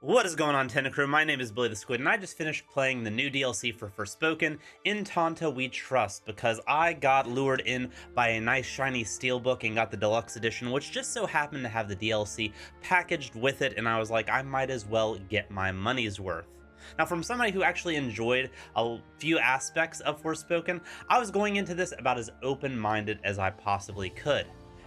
What is going on, Tanta Crew? My name is Billy the Squid, and I just finished playing the new DLC for Forspoken, In Tanta We Trust, because I got lured in by a nice shiny Steelbook and got the Deluxe Edition, which just so happened to have the DLC packaged with it, and I was like, I might as well get my money's worth. Now, from somebody who actually enjoyed a few aspects of Forspoken, I was going into this about as open-minded as I possibly could.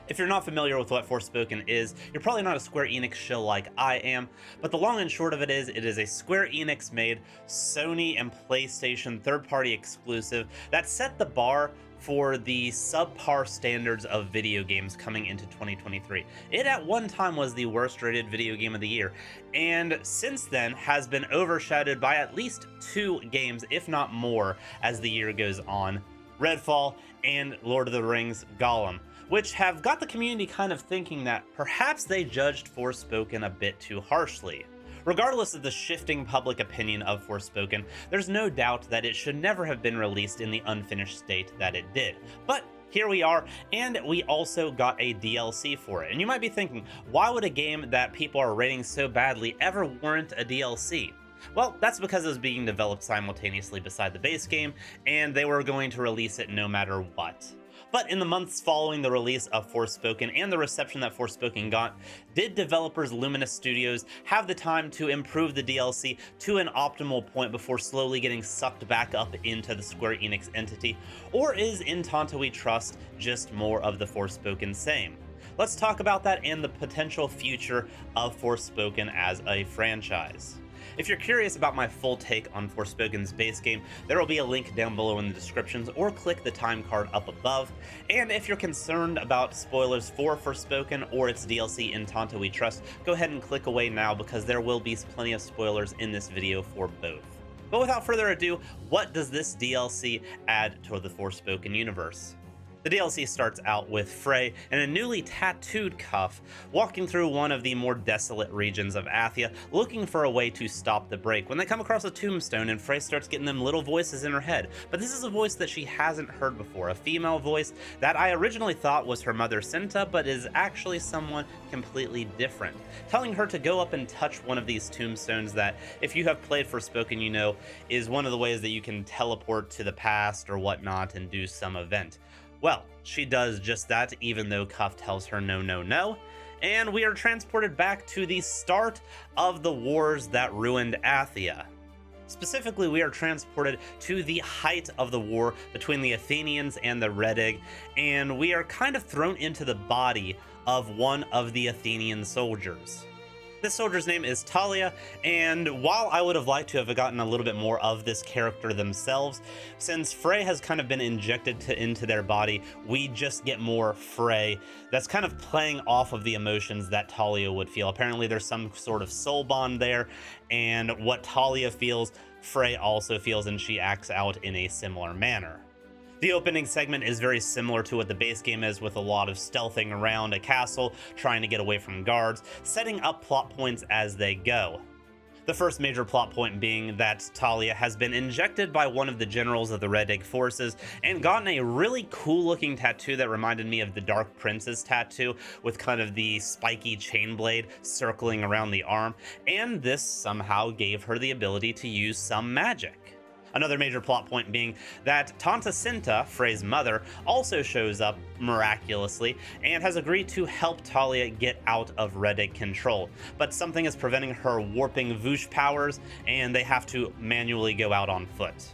If you're not familiar with what Forspoken is, you're probably not a Square Enix shill like I am, but the long and short of it is a Square Enix made Sony and PlayStation third-party exclusive that set the bar for the subpar standards of video games coming into 2023. It at one time was the worst rated video game of the year, and since then has been overshadowed by at least two games, if not more, as the year goes on: Redfall and Lord of the Rings Gollum, which have got the community kind of thinking that perhaps they judged Forspoken a bit too harshly. Regardless of the shifting public opinion of Forspoken, there's no doubt that it should never have been released in the unfinished state that it did. But here we are, and we also got a DLC for it. And you might be thinking, why would a game that people are rating so badly ever warrant a DLC? Well, that's because it was being developed simultaneously beside the base game, and they were going to release it no matter what. But in the months following the release of Forspoken and the reception that Forspoken got, did developers Luminous Studios have the time to improve the DLC to an optimal point before slowly getting sucked back up into the Square Enix entity? Or is In Tanta We Trust just more of the Forspoken same? Let's talk about that and the potential future of Forspoken as a franchise. If you're curious about my full take on Forspoken's base game, there will be a link down below in the descriptions, or click the time card up above. And if you're concerned about spoilers for Forspoken or its DLC In Tanta We Trust, go ahead and click away now, because there will be plenty of spoilers in this video for both. But without further ado, what does this DLC add to the Forspoken universe? The DLC starts out with Frey and a newly tattooed Cuff walking through one of the more desolate regions of Athia, looking for a way to stop the break, when they come across a tombstone and Frey starts getting them little voices in her head. But this is a voice that she hasn't heard before, a female voice that I originally thought was her mother Tanta, but is actually someone completely different, telling her to go up and touch one of these tombstones that, if you have played Forspoken, you know is one of the ways that you can teleport to the past or whatnot and do some event. Well, she does just that, even though Cuff tells her no, no, no, and we are transported back to the start of the wars that ruined Athia. Specifically, we are transported to the height of the war between the Athenians and the Redig, and we are kind of thrown into the body of one of the Athenian soldiers. This soldier's name is Talia, and while I would have liked to have gotten a little bit more of this character themselves, since Frey has kind of been injected into their body, we just get more Frey that's kind of playing off of the emotions that Talia would feel. Apparently there's some sort of soul bond there, and what Talia feels, Frey also feels, and she acts out in a similar manner. The opening segment is very similar to what the base game is, with a lot of stealthing around a castle, trying to get away from guards, setting up plot points as they go. The first major plot point being that Talia has been injected by one of the generals of the Redig forces and gotten a really cool looking tattoo that reminded me of the Dark Prince's tattoo, with kind of the spiky chain blade circling around the arm, and this somehow gave her the ability to use some magic. Another major plot point being that Tanta Cinta, Frey's mother, also shows up miraculously and has agreed to help Talia get out of Redig control, but something is preventing her warping Voosh powers, and they have to manually go out on foot.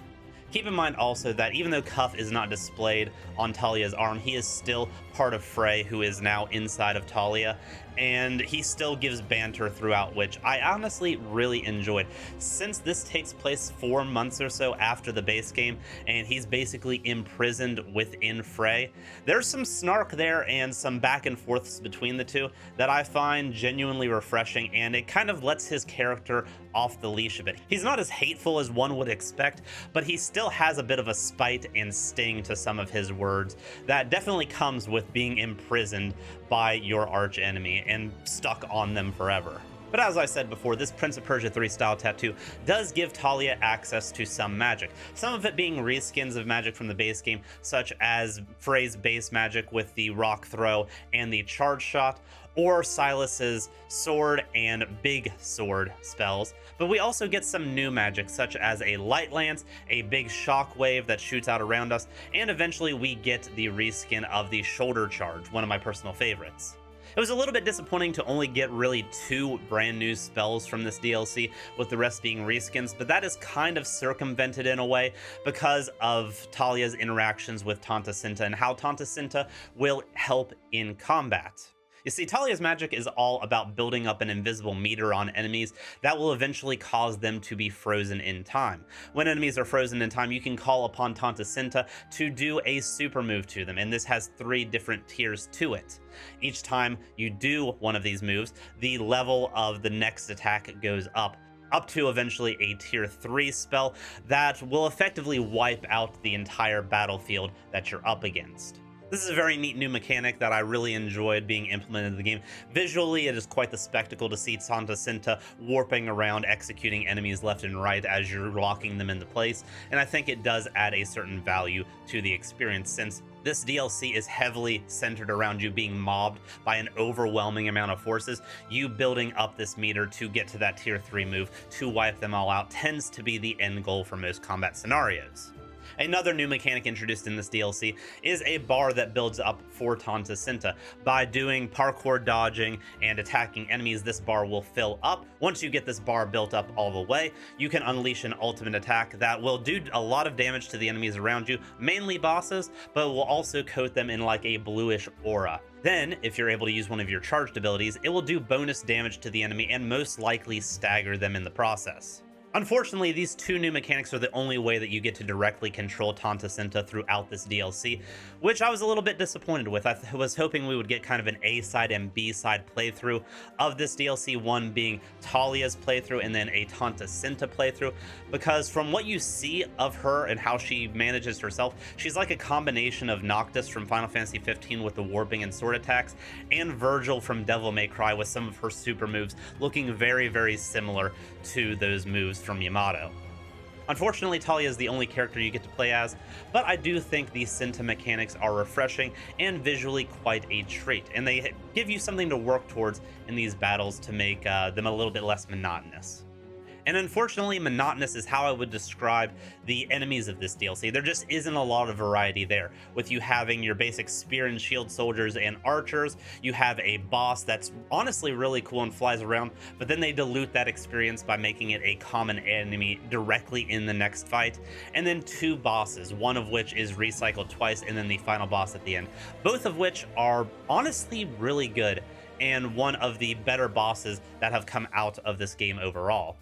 Keep in mind also that even though Cuff is not displayed on Talia's arm, he is still part of Frey, who is now inside of Talia, and he still gives banter throughout, which I honestly really enjoyed. Since this takes place 4 months or so after the base game, and he's basically imprisoned within Frey, there's some snark there and some back and forths between the two that I find genuinely refreshing, and it kind of lets his character off the leash a bit. He's not as hateful as one would expect, but he still has a bit of a spite and sting to some of his words that definitely comes with being imprisoned by your arch enemy and stuck on them forever. But as I said before, this Prince of Persia 3 style tattoo does give Talia access to some magic, some of it being reskins of magic from the base game, such as Frey's base magic with the rock throw and the charge shot, or Silas's sword and big sword spells. But we also get some new magic, such as a light lance, a big shock wave that shoots out around us, and eventually we get the reskin of the shoulder charge, one of my personal favorites. It was a little bit disappointing to only get really 2 brand new spells from this DLC, with the rest being reskins, but that is kind of circumvented in a way because of Talia's interactions with Tanta and how Tanta will help in combat. You see, Talia's magic is all about building up an invisible meter on enemies that will eventually cause them to be frozen in time. When enemies are frozen in time, you can call upon Tanta to do a super move to them, and this has 3 different tiers to it. Each time you do one of these moves, the level of the next attack goes up to eventually a tier 3 spell that will effectively wipe out the entire battlefield that you're up against. This is a very neat new mechanic that I really enjoyed being implemented in the game. Visually, it is quite the spectacle to see Tanta warping around, executing enemies left and right as you're locking them into place, and I think it does add a certain value to the experience, since this DLC is heavily centered around you being mobbed by an overwhelming amount of forces. You building up this meter to get to that tier 3 move to wipe them all out tends to be the end goal for most combat scenarios. Another new mechanic introduced in this DLC is a bar that builds up for Tanta. By doing parkour dodging and attacking enemies, this bar will fill up. Once you get this bar built up all the way, you can unleash an ultimate attack that will do a lot of damage to the enemies around you, mainly bosses, but will also coat them in like a bluish aura. Then, if you're able to use one of your charged abilities, it will do bonus damage to the enemy and most likely stagger them in the process. Unfortunately, these 2 new mechanics are the only way that you get to directly control Tanta throughout this DLC, which I was a little bit disappointed with. I was hoping we would get kind of an A side and B side playthrough of this DLC, one being Talia's playthrough and then a Tanta playthrough, because from what you see of her and how she manages herself, she's like a combination of Noctis from Final Fantasy 15 with the warping and sword attacks, and Virgil from Devil May Cry with some of her super moves looking very, very similar to those moves from Yamato. Unfortunately, Talia is the only character you get to play as, but I do think the Cinta mechanics are refreshing and visually quite a treat, and they give you something to work towards in these battles to make them a little bit less monotonous. And unfortunately, monotonous is how I would describe the enemies of this DLC. There just isn't a lot of variety there. With you having your basic spear and shield soldiers and archers, you have a boss that's honestly really cool and flies around, but then they dilute that experience by making it a common enemy directly in the next fight, and then 2 bosses, one of which is recycled twice, and then the final boss at the end, both of which are honestly really good and one of the better bosses that have come out of this game overall.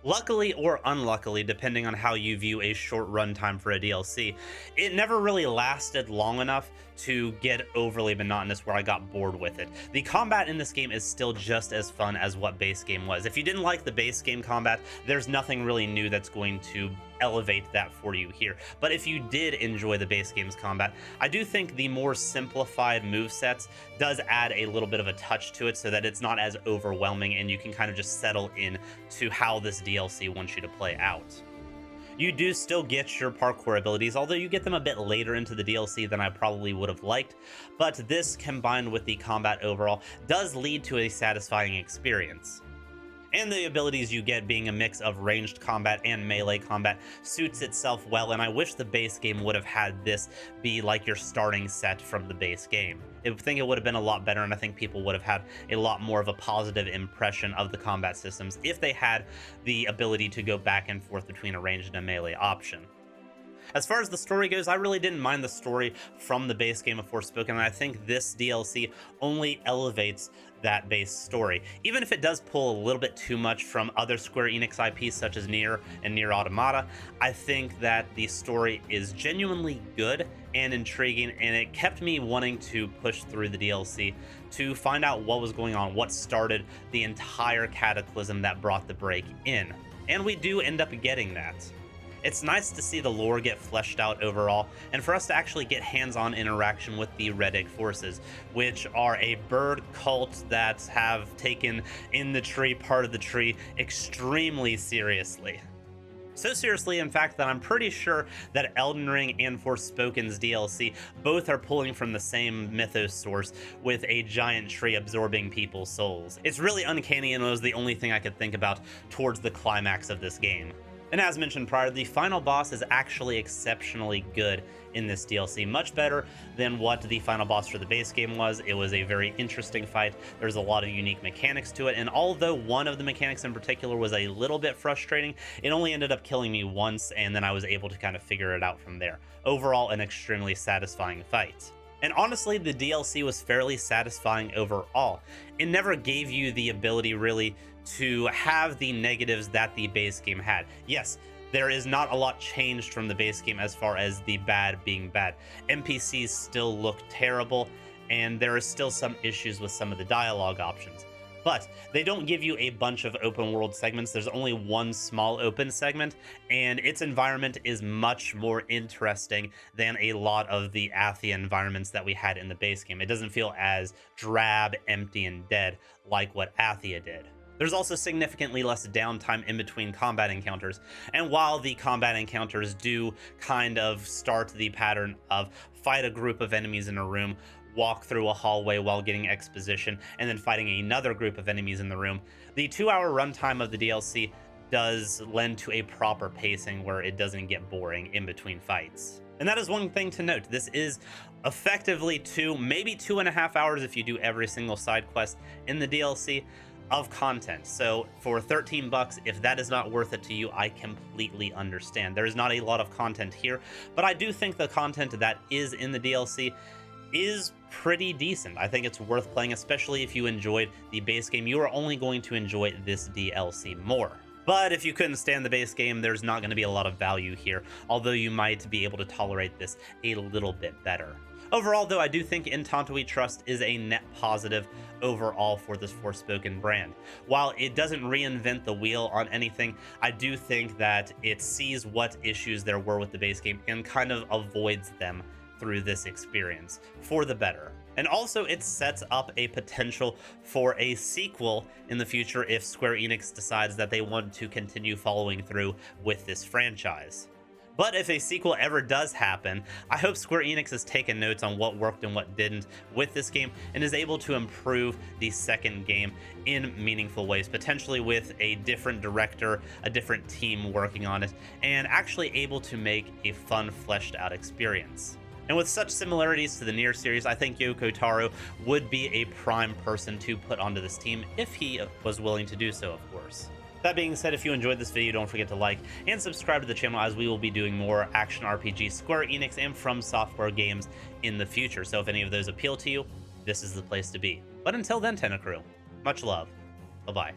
Luckily or unluckily, depending on how you view a short runtime for a DLC, it never really lasted long enough to get overly monotonous where I got bored with it. The combat in this game is still just as fun as what base game was. If you didn't like the base game combat, there's nothing really new that's going to elevate that for you here. But if you did enjoy the base game's combat, I do think the more simplified movesets does add a little bit of a touch to it so that it's not as overwhelming and you can kind of just settle in to how this DLC wants you to play out. You do still get your parkour abilities, although you get them a bit later into the DLC than I probably would have liked, but this combined with the combat overall does lead to a satisfying experience. And the abilities you get being a mix of ranged combat and melee combat suits itself well, and I wish the base game would have had this be like your starting set from the base game. I think it would have been a lot better, and I think people would have had a lot more of a positive impression of the combat systems if they had the ability to go back and forth between a ranged and a melee option. As far as the story goes, I really didn't mind the story from the base game of Forspoken, and I think this DLC only elevates that base story. Even if it does pull a little bit too much from other Square Enix IPs such as Nier and Nier Automata, I think that the story is genuinely good and intriguing, and it kept me wanting to push through the DLC to find out what was going on, what started the entire cataclysm that brought the break in. And we do end up getting that. It's nice to see the lore get fleshed out overall, and for us to actually get hands-on interaction with the Red Egg Forces, which are a bird cult that have taken in the tree part of the tree extremely seriously. So seriously, in fact, that I'm pretty sure that Elden Ring and Forspoken's DLC both are pulling from the same mythos source, with a giant tree absorbing people's souls. It's really uncanny, and it was the only thing I could think about towards the climax of this game. And as mentioned prior, the final boss is actually exceptionally good in this DLC, much better than what the final boss for the base game was. It was a very interesting fight. There's a lot of unique mechanics to it, and although one of the mechanics in particular was a little bit frustrating, it only ended up killing me once, and then I was able to kind of figure it out from there. Overall, an extremely satisfying fight. And honestly, the DLC was fairly satisfying overall. It never gave you the ability really to have the negatives that the base game had. Yes, there is not a lot changed from the base game as far as the bad being bad. NPCs still look terrible, and there are still some issues with some of the dialogue options. But they don't give you a bunch of open world segments. There's only one small open segment, and its environment is much more interesting than a lot of the Athia environments that we had in the base game. It doesn't feel as drab, empty, and dead like what Athia did. There's also significantly less downtime in between combat encounters, and while the combat encounters do kind of start the pattern of fight a group of enemies in a room, walk through a hallway while getting exposition, and then fighting another group of enemies in the room, the 2-hour runtime of the DLC does lend to a proper pacing where it doesn't get boring in between fights. And that is one thing to note. This is effectively 2, maybe 2.5 hours if you do every single side quest in the DLC of content. So for 13 bucks, if that is not worth it to you, I completely understand. There is not a lot of content here, but I do think the content that is in the DLC is pretty decent. I think it's worth playing, especially if you enjoyed the base game. You are only going to enjoy this DLC more. But if you couldn't stand the base game, there's not going to be a lot of value here, although you might be able to tolerate this a little bit better. Overall, though, I do think In Tanta We Trust is a net positive overall for this Forspoken brand. While it doesn't reinvent the wheel on anything, I do think that it sees what issues there were with the base game and kind of avoids them through this experience for the better. And also it sets up a potential for a sequel in the future if Square Enix decides that they want to continue following through with this franchise. But if a sequel ever does happen, I hope Square Enix has taken notes on what worked and what didn't with this game and is able to improve the second game in meaningful ways, potentially with a different director, a different team working on it, and actually able to make a fun, fleshed out experience. And with such similarities to the Nier series, I think Yoko Taro would be a prime person to put onto this team if he was willing to do so, of course. That being said, if you enjoyed this video, don't forget to like and subscribe to the channel, as we will be doing more action RPG, Square Enix, and From Software games in the future. So if any of those appeal to you, this is the place to be. But until then, Tenta Crew, much love. Bye-bye.